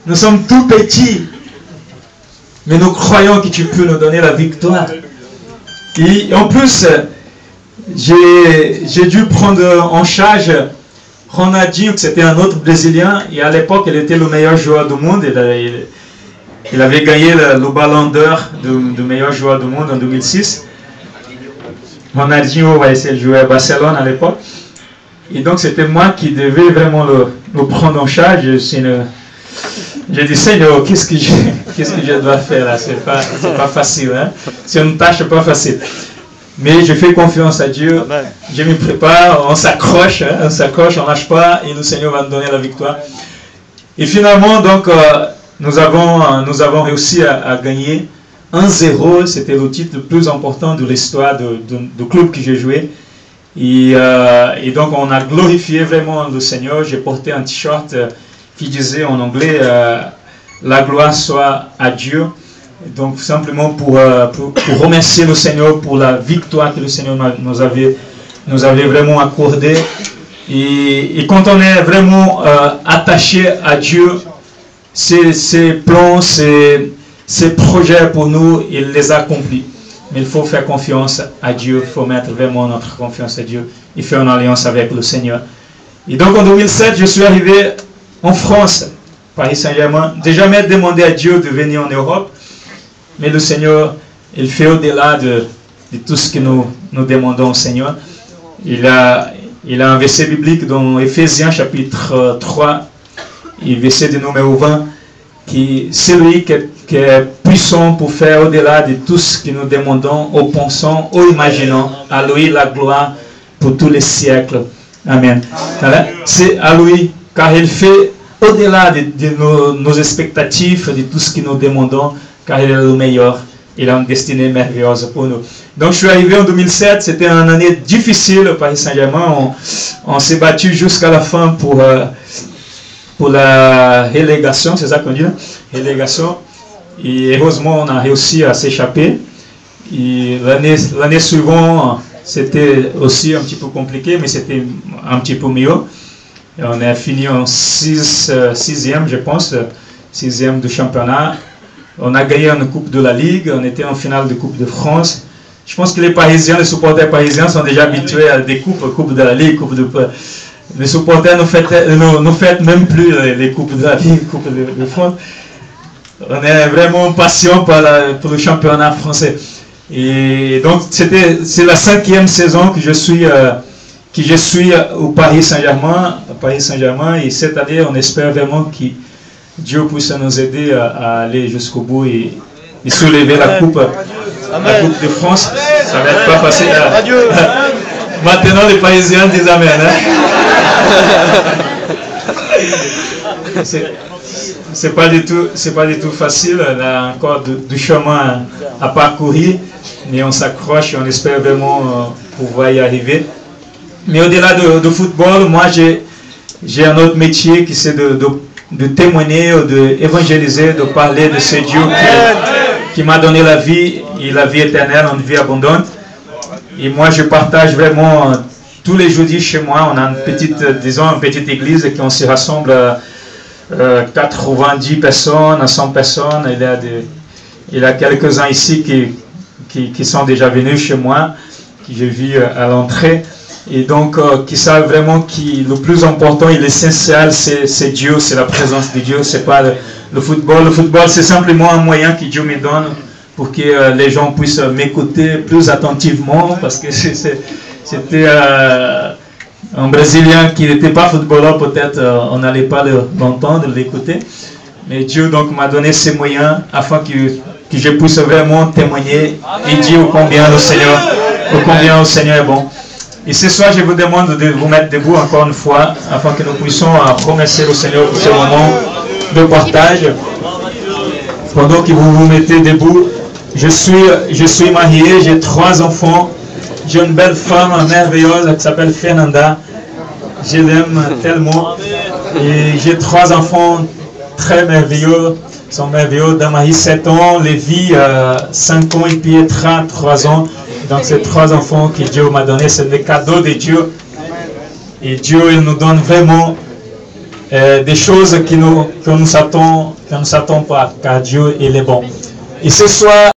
Nous sommes tout petits. Mais nous croyons que tu peux nous donner la victoire. Et en plus, j'ai dû prendre en charge Ronaldinho, que c'était un autre Brésilien. Et à l'époque, il était le meilleur joueur du monde. Il avait gagné le ballon d'or du meilleur joueur du monde en 2006. Ronaldinho va essayer de jouer à Barcelone à l'époque. Et donc c'était moi qui devais vraiment le prendre en charge. J'ai dit, Seigneur, qu'est-ce que je dois faire là? C'est pas facile. Hein? C'est une tâche pas facile. Mais je fais confiance à Dieu. Amen. Je me prépare, on s'accroche, hein? On lâche pas et le Seigneur va nous donner la victoire. Et finalement, donc, nous avons réussi à gagner 1-0. C'était le titre le plus important de l'histoire du club que j'ai joué. Et donc, on a glorifié vraiment le Seigneur. J'ai porté un t-shirt qui disait en anglais la gloire soit à Dieu. Donc, simplement pour remercier le Seigneur pour la victoire que le Seigneur nous avait vraiment accordée. Et quand on est vraiment attaché à Dieu, ses plans, ses projets pour nous, il les accomplit. Mais il faut faire confiance à Dieu, il faut mettre vraiment notre confiance à Dieu et faire une alliance avec le Seigneur. Et donc en 2007, je suis arrivé en France, Paris Saint-Germain. J'ai jamais demandé à Dieu de venir en Europe, mais le Seigneur, il fait au-delà de tout ce que nous demandons au Seigneur. Il a un verset biblique dans Éphésiens chapitre 3, et verset du numéro 20, qui c'est lui qui est puissant pour faire au-delà de tout ce que nous demandons, ou pensons, ou imaginons. À lui la gloire pour tous les siècles. Amen. C'est à lui, car il fait au-delà de nos expectatives, de tout ce que nous demandons, car il est le meilleur. Il a une destinée merveilleuse pour nous. Donc je suis arrivé en 2007, c'était une année difficile au Paris Saint-Germain. On s'est battu jusqu'à la fin pour la relégation, c'est ça qu'on dit, relégation. Et heureusement, on a réussi à s'échapper. Et l'année suivante, c'était aussi un petit peu compliqué, mais c'était un petit peu mieux. Et on a fini en sixième, je pense, sixième du championnat. On a gagné une coupe de la Ligue, on était en finale de Coupe de France. Je pense que les Parisiens, les supporters parisiens sont déjà habitués à des coupe de la Ligue, les supporters ne fêtent même plus les coupes de la Ligue, Coupe de France. On est vraiment patient pour le championnat français. Et donc c'est la 5e saison que je suis au Paris Saint-Germain, et cette année on espère vraiment que Dieu puisse nous aider à aller jusqu'au bout et soulever la coupe de France. Ça va être pas facile. Maintenant les Parisiens disent Amen. Hein? C'est pas du tout facile. On a encore du chemin à parcourir, mais on s'accroche et on espère vraiment pouvoir y arriver. Mais au-delà du football, moi j'ai un autre métier qui c'est de témoigner, d'évangéliser, de parler de ce Dieu qui m'a donné la vie et la vie éternelle, une vie abondante. Et moi je partage vraiment tous les jeudis chez moi. On a une petite église qui on se rassemble 90 personnes, à 100 personnes. Il y a quelques-uns ici qui sont déjà venus chez moi, que j'ai vu à l'entrée. Et donc, qui savent vraiment que le plus important et l'essentiel, c'est Dieu, c'est la présence de Dieu, c'est pas le football. Le football, c'est simplement un moyen que Dieu me donne pour que les gens puissent m'écouter plus attentivement, parce que c'était un Brésilien qui n'était pas footballeur, peut-être on n'allait pas l'entendre, l'écouter. Mais Dieu donc m'a donné ces moyens afin que je puisse vraiment témoigner et dire combien le Seigneur est bon. Et ce soir, je vous demande de vous mettre debout encore une fois, afin que nous puissions remercier le Seigneur pour ce moment de partage. Pendant que vous vous mettez debout, je suis marié, j'ai 3 enfants. J'ai une belle femme merveilleuse qui s'appelle Fernanda. Je l'aime tellement. Et j'ai 3 enfants très merveilleux. Ils sont merveilleux. Damari, 7 ans. Lévi, 5 ans. Et Pietra, 3 ans. Donc, ces 3 enfants que Dieu m'a donnés, c'est des cadeaux de Dieu. Et Dieu, il nous donne vraiment des choses qu'on ne s'attend pas, car Dieu il est bon. Et ce soir,